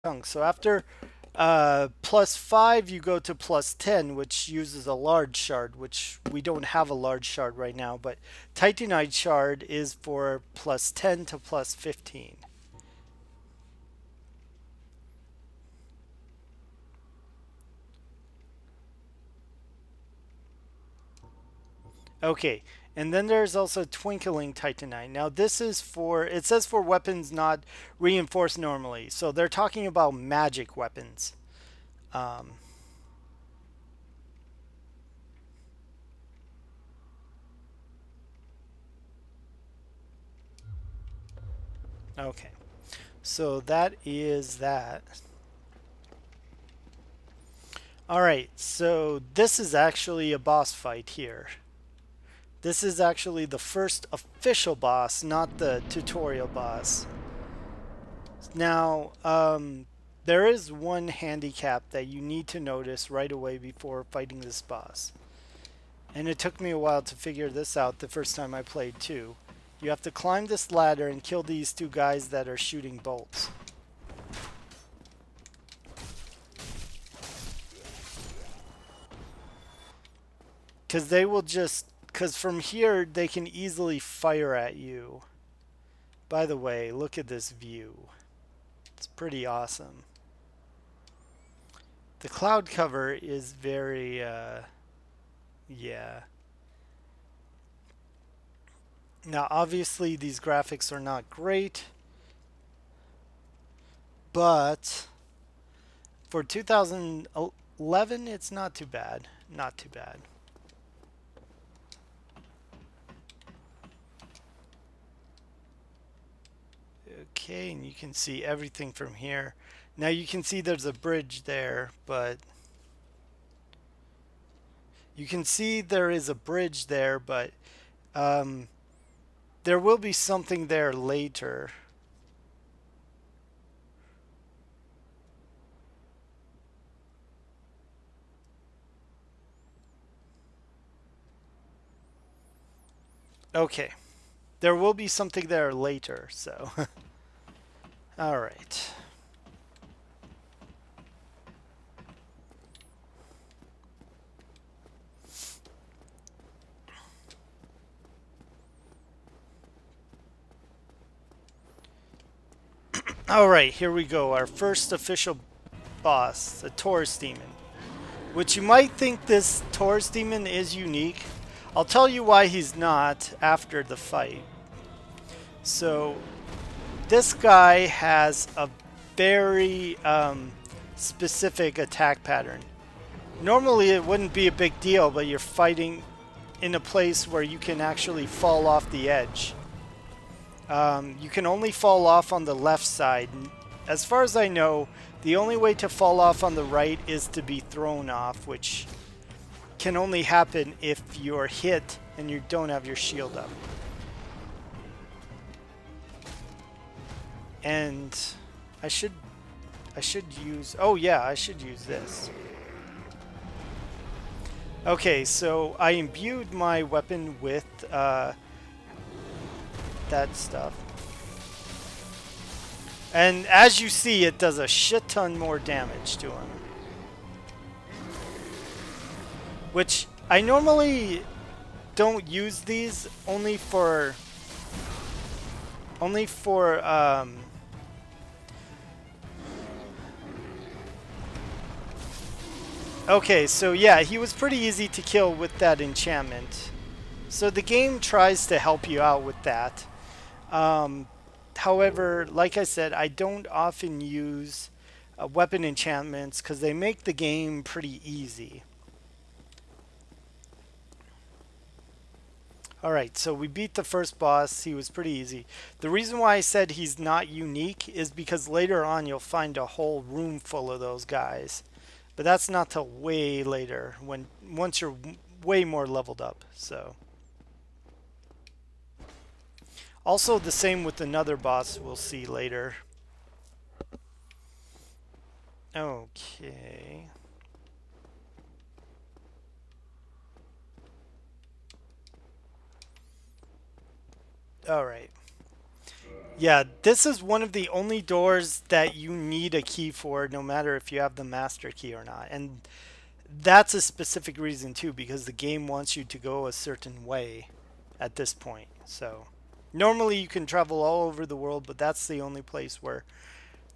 chunk. So after +5, you go to +10, which uses a large shard, which we don't have a large shard right now, but Titanite shard is for +10 to +15. Okay, and then there's also Twinkling Titanite. Now this is for, it says for weapons not reinforced normally. So they're talking about magic weapons. Um, okay, so that is that. All right, so this is actually a boss fight here. This is actually the first official boss, not the tutorial boss. Now, there is one handicap that you need to notice right away before fighting this boss. And it took me a while to figure this out the first time I played too. You have to climb this ladder and kill these two guys that are shooting bolts. Because they will just, because from here they can easily fire at you. By the way, look at this view. It's pretty awesome. The cloud cover is very, yeah. Now, obviously, these graphics are not great, but for 2011, it's not too bad. Not too bad. Okay, and you can see everything from here. Now you can see there's a bridge there, but you can see there is a bridge there, but um, there will be something there later. Okay, there will be something there later, so. All right. All right, here we go. Our first official boss, the Taurus Demon. Which you might think this Taurus Demon is unique. I'll tell you why he's not after the fight. So, this guy has a very specific attack pattern. Normally it wouldn't be a big deal, but you're fighting in a place where you can actually fall off the edge. You can only fall off on the left side. As far as I know, the only way to fall off on the right is to be thrown off, which can only happen if you're hit and you don't have your shield up. And I should use, oh yeah, I should use this. Okay, so I imbued my weapon with that stuff. And as you see, it does a shit ton more damage to him. Which I normally don't use these only for okay, so yeah, he was pretty easy to kill with that enchantment. So the game tries to help you out with that. However, like I said, I don't often use weapon enchantments because they make the game pretty easy. Alright, so we beat the first boss. He was pretty easy. The reason why I said he's not unique is because later on you'll find a whole room full of those guys. But that's not till way later, when once you're way more leveled up. So also the same with another boss we'll see later. Okay. All right. Yeah, this is one of the only doors that you need a key for, no matter if you have the master key or not. And that's a specific reason too, because the game wants you to go a certain way at this point. So normally you can travel all over the world, but that's the only place where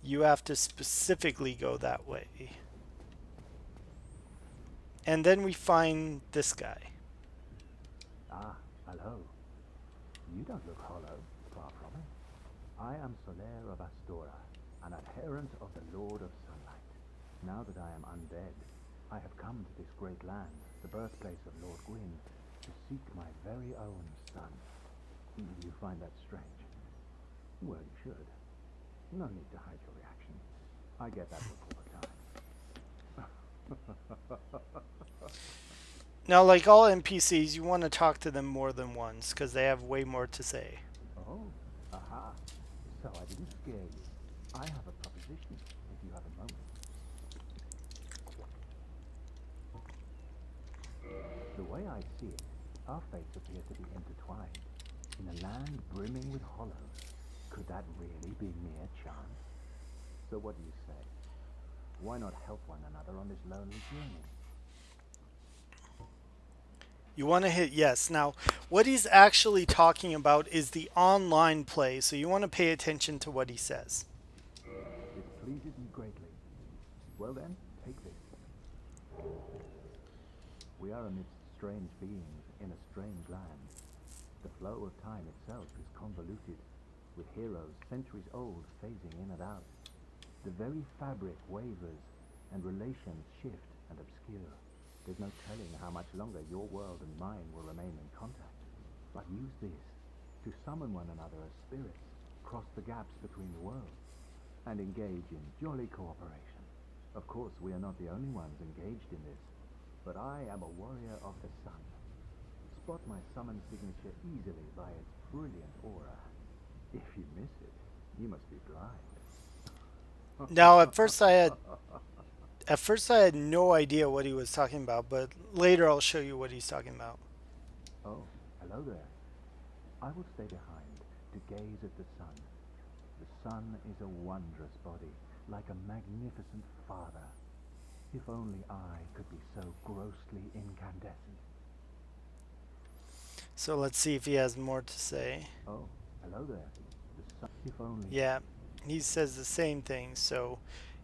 you have to specifically go that way. And then we find this guy. Ah, hello. You don't look hollow, far from it. I am Solaire of Astora, an adherent of the Lord of Sunlight. Now that I am undead, I have come to this great land, the birthplace of Lord Gwyn, to seek my very own son. You find that strange? Well, you should. No need to hide your reaction. I get that look all the time. Now, like all NPCs, you want to talk to them more than once because they have way more to say. Oh, aha. So I didn't scare you. I have a proposition, if you have a moment. The way I see it, our fates appear to be intertwined. In a land brimming with hollows, could that really be mere chance? So what do you say? Why not help one another on this lonely journey? You want to hit yes. Now, what he's actually talking about is the online play, so you want to pay attention to what he says. This pleases me greatly. Well then, take this. We are amidst strange beings in a strange land. The flow of time itself is convoluted, with heroes centuries old phasing in and out. The very fabric wavers, and relations shift and obscure. There's no telling how much longer your world and mine will remain in contact. But use this to summon one another as spirits, cross the gaps between the worlds, and engage in jolly cooperation. Of course, we are not the only ones engaged in this, but I am a warrior of the sun. Spot my summon signature easily by its brilliant aura. If you miss it, you must be blind. Now, at first I had no idea what he was talking about, but later I'll show you what he's talking about. Oh, hello there. I will stay behind to gaze at the sun. The sun is a wondrous body, like a magnificent father. If only I could be so grossly incandescent. So let's see if he has more to say. Oh, hello there. The sun, if only. Yeah, he says the same thing. So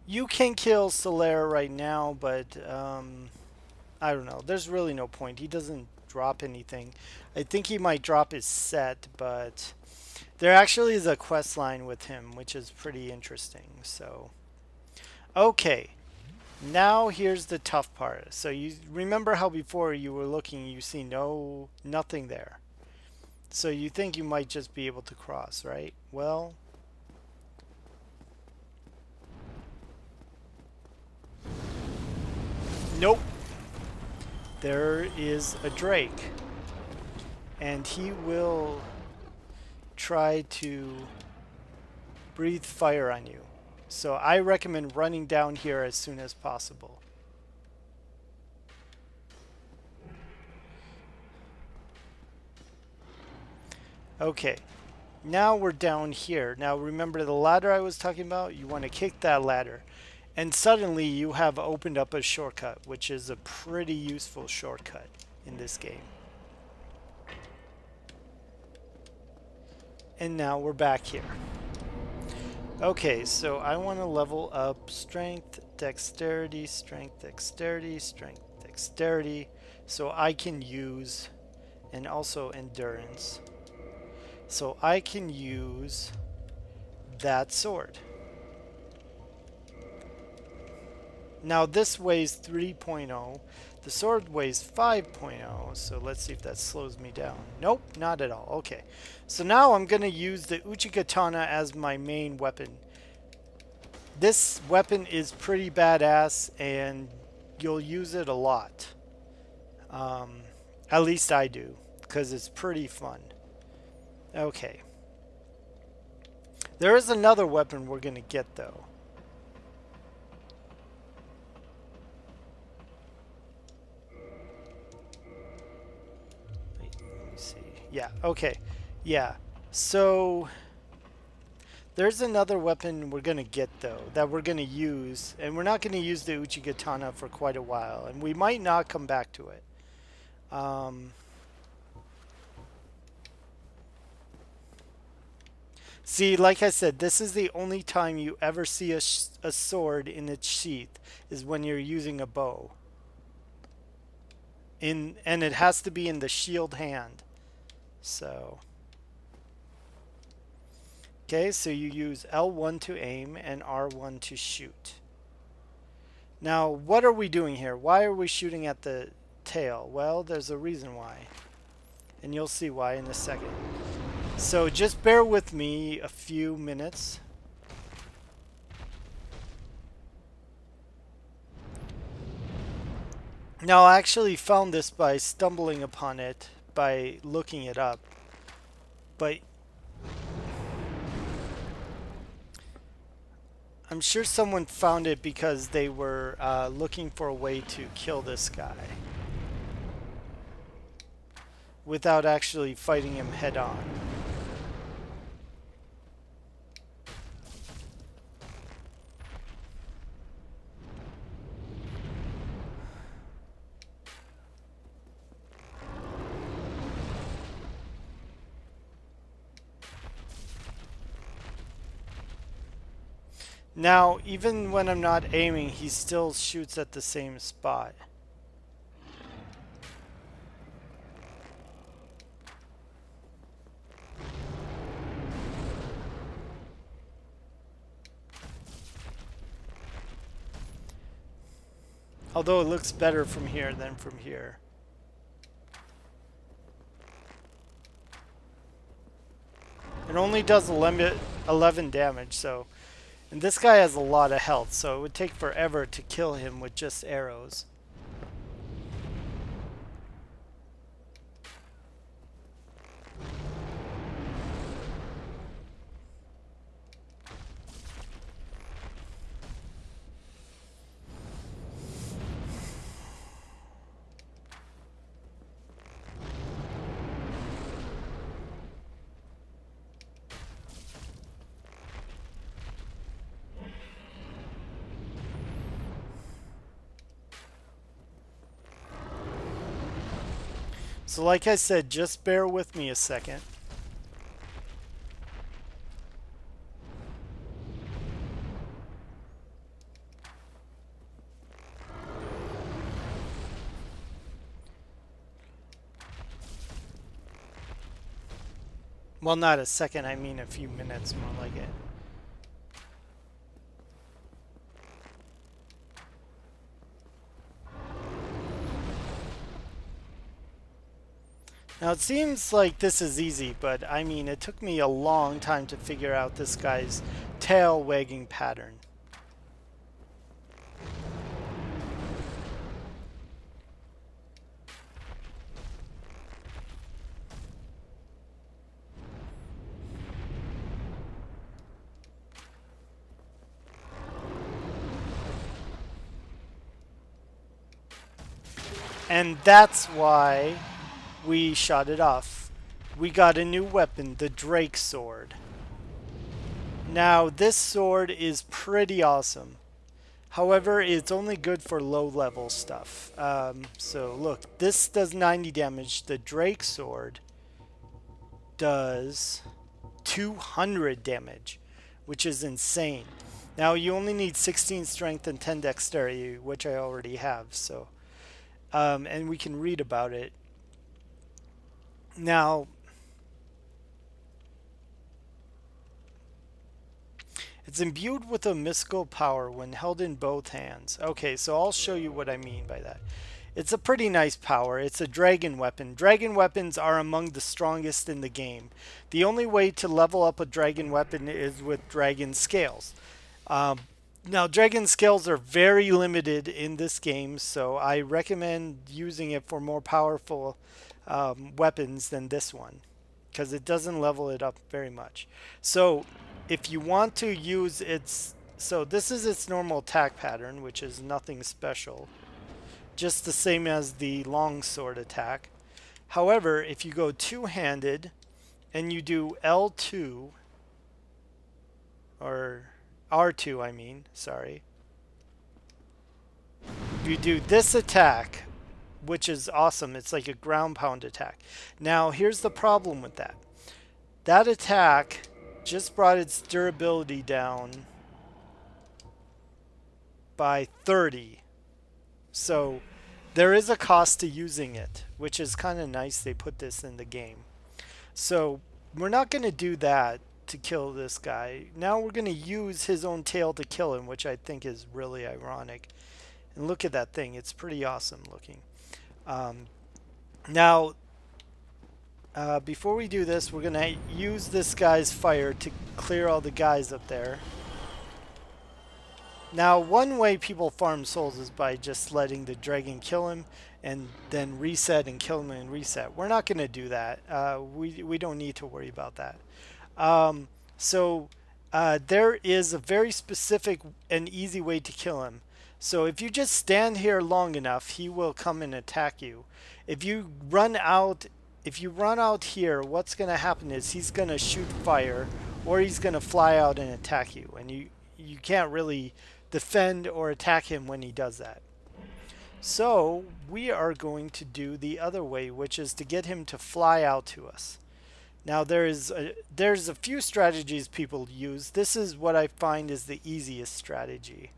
you can kill Solaire right now, but I don't know. There's really no point. He doesn't drop anything. I think he might drop his set, but there actually is a quest line with him, which is pretty interesting. So, okay. Now here's the tough part. So you remember how before you were looking, you see nothing there. So you think you might just be able to cross, right? Well, nope. There is a Drake. And he will try to breathe fire on you. So I recommend running down here as soon as possible. Okay, now we're down here. Now remember the ladder I was talking about? You want to kick that ladder. And suddenly you have opened up a shortcut, which is a pretty useful shortcut in this game. And now we're back here. Okay, so I want to level up strength, dexterity, strength, dexterity, strength, dexterity, so I can use, and also endurance. So I can use that sword. Now this weighs 3.0. The sword weighs 5.0, so let's see if that slows me down. Nope, not at all. Okay, so now I'm going to use the Uchigatana as my main weapon. This weapon is pretty badass, and you'll use it a lot. At least I do, because it's pretty fun. Okay. There is another weapon we're going to get, though. Yeah, okay. Yeah. So There's another weapon we're going to get, though, that we're going to use. And we're not going to use the Uchigatana for quite a while. And we might not come back to it. See, like I said, this is the only time you ever see a sword in its sheath, is when you're using a bow. And it has to be in the shield hand. So... Okay, so you use L1 to aim and R1 to shoot. Now, what are we doing here? Why are we shooting at the tail? Well, there's a reason why. And you'll see why in a second. So just bear with me a few minutes. Now, I actually found this by stumbling upon it, by looking it up. But I'm sure someone found it because they were looking for a way to kill this guy without actually fighting him head on. Now, even when I'm not aiming, he still shoots at the same spot. Although it looks better from here than from here. It only does 11 damage, so... And this guy has a lot of health, so it would take forever to kill him with just arrows. So like I said, just bear with me a second. Well, not a second, I mean a few minutes, more like it. Now it seems like this is easy, but I mean it took me a long time to figure out this guy's tail wagging pattern. And that's why we shot it off. We got a new weapon, the Drake Sword. Now, this sword is pretty awesome. However, it's only good for low-level stuff. So, look, this does 90 damage. The Drake Sword does 200 damage, which is insane. Now, you only need 16 strength and 10 dexterity, which I already have, so... and we can read about it. Now, it's imbued with a mystical power when held in both hands. Okay, so I'll show you what I mean by that. It's a pretty nice power. It's a dragon weapon. Dragon weapons are among the strongest in the game. The only way to level up a dragon weapon is with dragon scales. Now, dragon scales are very limited in this game, so I recommend using it for more powerful weapons than this one, because it doesn't level it up very much. So if you want to use its... So this is its normal attack pattern, which is nothing special. Just the same as the longsword attack. However, if you go two-handed and you do L2, or R2 I mean, sorry. You do this attack, which is awesome. It's like a ground pound attack. Now here's the problem with that. That attack just brought its durability down by 30. So there is a cost to using it, which is kind of nice they put this in the game. So we're not going to do that to kill this guy. Now we're going to use his own tail to kill him, which I think is really ironic. And look at that thing. It's pretty awesome looking. Now, before we do this, we're going to use this guy's fire to clear all the guys up there. Now, one way people farm souls is by just letting the dragon kill him and then reset and kill him and reset. We're not going to do that. We don't need to worry about that. There is a very specific and easy way to kill him. So if you just stand here long enough, he will come and attack you. If you run out here, what's going to happen is he's going to shoot fire, or he's going to fly out and attack you, and you can't really defend or attack him when he does that. So we are going to do the other way, which is to get him to fly out to us. Now there's a few strategies people use. This is what I find is the easiest strategy.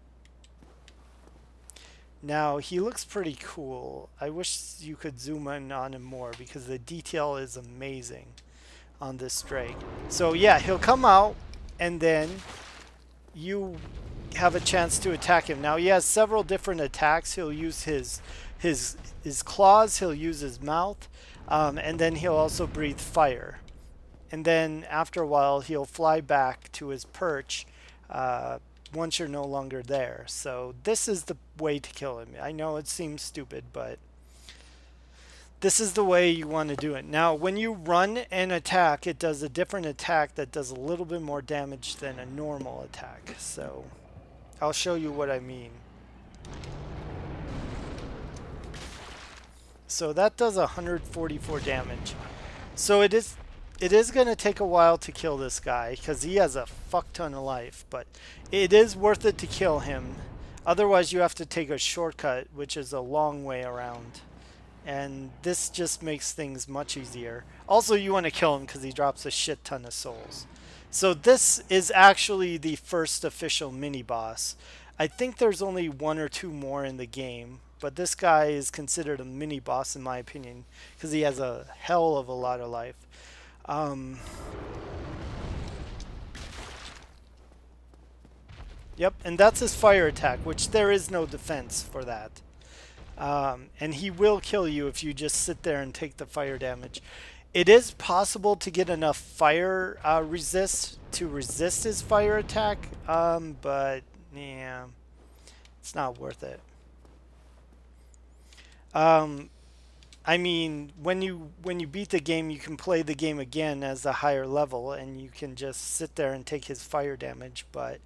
Now he looks pretty cool. I wish you could zoom in on him more because the detail is amazing on this drake. So yeah, he'll come out and then you have a chance to attack him. Now he has several different attacks. He'll use his claws, he'll use his mouth, and then he'll also breathe fire. And then after a while he'll fly back to his perch once you're no longer there. So this is the way to kill him. I know it seems stupid, but this is the way you want to do it. Now when you run and attack, it does a different attack that does a little bit more damage than a normal attack. So I'll show you what I mean. So that does 144 damage. So it is going to take a while to kill this guy because he has a fuck ton of life, but it is worth it to kill him. Otherwise you have to take a shortcut, which is a long way around, and this just makes things much easier. Also, you want to kill him because he drops a shit ton of souls. So this is actually the first official mini boss. I think there's only one or two more in the game, but this guy is considered a mini boss in my opinion because he has a hell of a lot of life. Yep, and that's his fire attack, which there is no defense for that. And he will kill you if you just sit there and take the fire damage. It is possible to get enough fire resist to resist his fire attack, but yeah, it's not worth it. I mean, when you beat the game, you can play the game again as a higher level, and you can just sit there and take his fire damage. But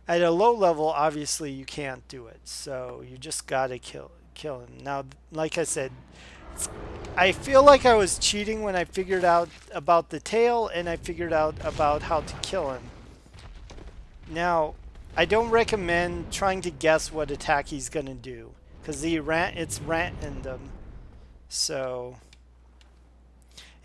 at a low level, obviously, you can't do it. So you just gotta kill him. Now, like I said, I feel like I was cheating when I figured out about the tail, and I figured out about how to kill him. Now, I don't recommend trying to guess what attack he's gonna do, because it's random. So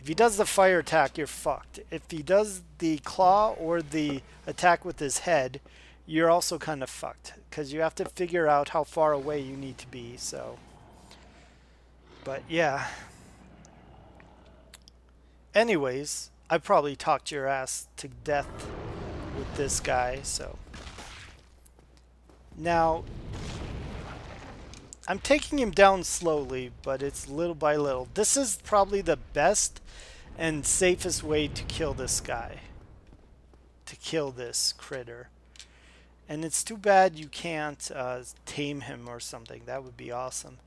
if he does the fire attack, you're fucked. If he does the claw or the attack with his head, you're also kind of fucked because you have to figure out how far away you need to be. So, but yeah. Anyways, I probably talked your ass to death with this guy. So now I'm taking him down slowly, but it's little by little. This is probably the best and safest way to kill this guy. To kill this critter. And it's too bad you can't tame him or something. That would be awesome.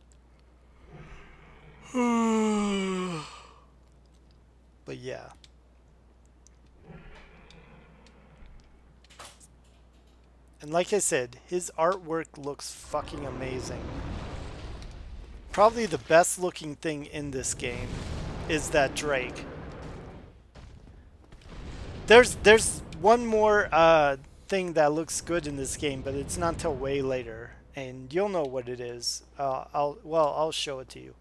But yeah. And like I said, his artwork looks fucking amazing. Probably the best looking thing in this game is that Drake. There's one more thing that looks good in this game, but it's not till way later, and you'll know what it is. I'll show it to you.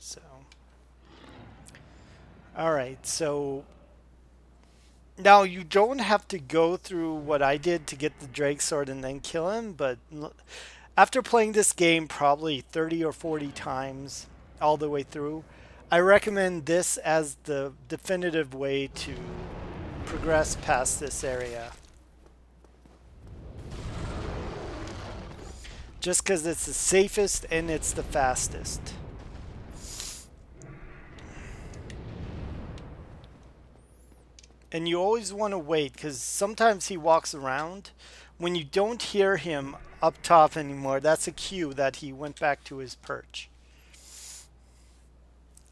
So, all right. So now you don't have to go through what I did to get the Drake Sword and then kill him, but after playing this game probably 30 or 40 times all the way through, I recommend this as the definitive way to progress past this area. Just because it's the safest and it's the fastest. And you always want to wait, because sometimes he walks around. When you don't hear him up top anymore, that's a cue that he went back to his perch.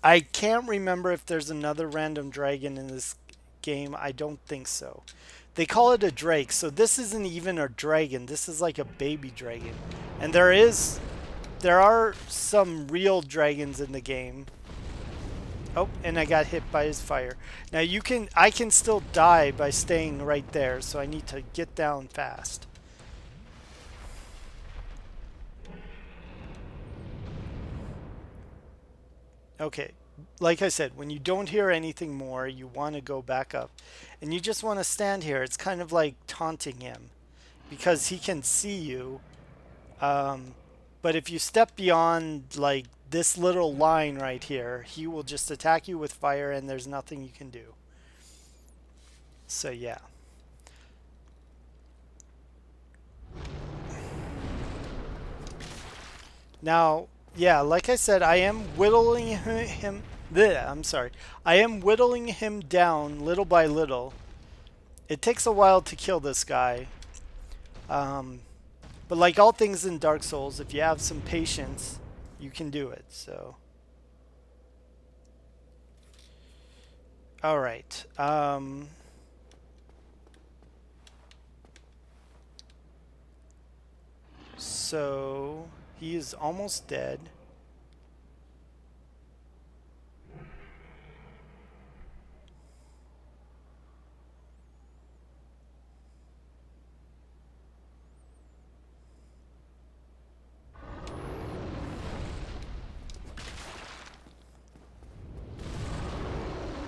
I can't remember if there's another random dragon in this game. I don't think so. They call it a drake, so this isn't even a dragon. This is like a baby dragon. And there are some real dragons in the game. Oh, and I got hit by his fire. Now I can still die by staying right there, so I need to get down fast. Okay, like I said, when you don't hear anything more, you want to go back up. And you just want to stand here. It's kind of like taunting him, because he can see you. But if you step beyond like this little line right here, he will just attack you with fire and there's nothing you can do. So yeah. Now, yeah, like I said, I am whittling him. I'm sorry. I am whittling him down little by little. It takes a while to kill this guy. But like all things in Dark Souls, if you have some patience, you can do it. So, all right. So he is almost dead.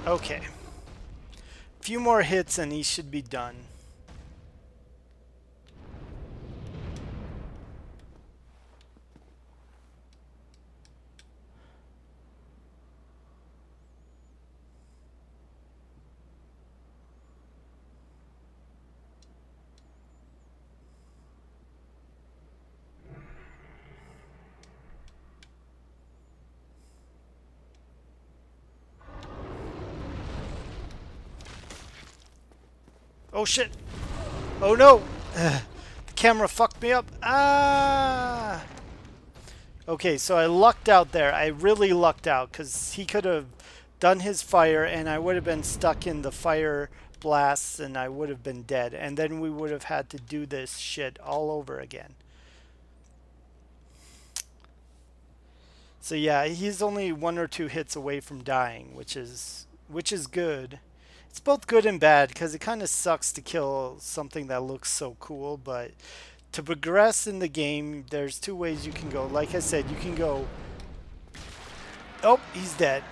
Okay. A few more hits and he should be done. Oh shit! Oh no! The camera fucked me up. Ah! Okay, so I lucked out there. I really lucked out because he could have done his fire and I would have been stuck in the fire blasts and I would have been dead. And then we would have had to do this shit all over again. So yeah, he's only 1 or 2 hits away from dying, which is good. It's both good and bad because it kind of sucks to kill something that looks so cool, but to progress in the game, there's 2 ways you can go. Like I said, you can go... Oh, he's dead.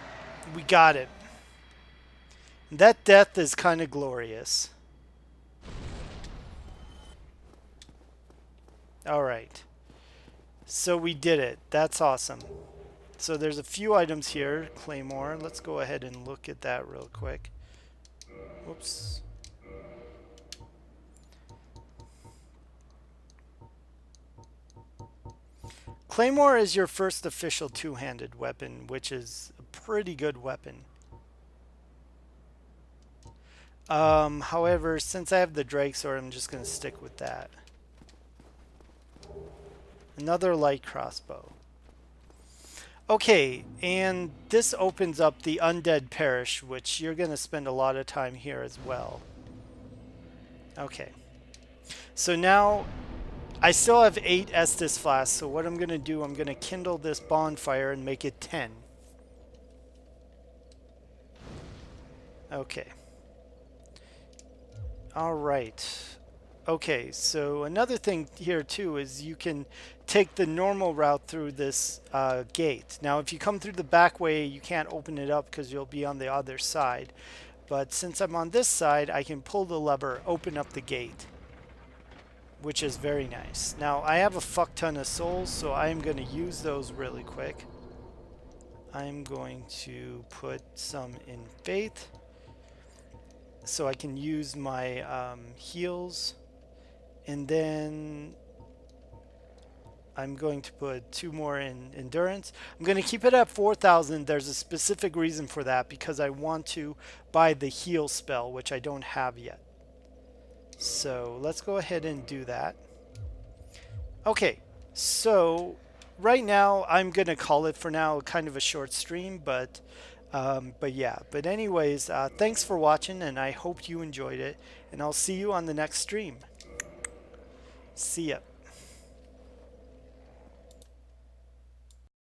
We got it. That death is kind of glorious. Alright. So we did it. That's awesome. So there's a few items here. Claymore. Let's go ahead and look at that real quick. Whoops. Claymore is your first official two-handed weapon, which is a pretty good weapon. However, since I have the Drake Sword, I'm just going to stick with that. Another light crossbow. Okay, and this opens up the Undead Parish, which you're going to spend a lot of time here as well. Okay. So now, I still have 8 Estus flasks, so what I'm going to do, I'm going to kindle this bonfire and make it 10. Okay. All right. Okay, so another thing here too is you can take the normal route through this gate. Now, if you come through the back way, you can't open it up because you'll be on the other side. But since I'm on this side, I can pull the lever, open up the gate, which is very nice. Now, I have a fuck ton of souls, so I'm going to use those really quick. I'm going to put some in faith so I can use my heals. And then I'm going to put 2 more in endurance. I'm going to keep it at 4,000. There's a specific reason for that, because I want to buy the heal spell, which I don't have yet. So let's go ahead and do that. Okay, so right now I'm going to call it for now kind of a short stream, but yeah. But anyways, thanks for watching, and I hope you enjoyed it, and I'll see you on the next stream. See ya.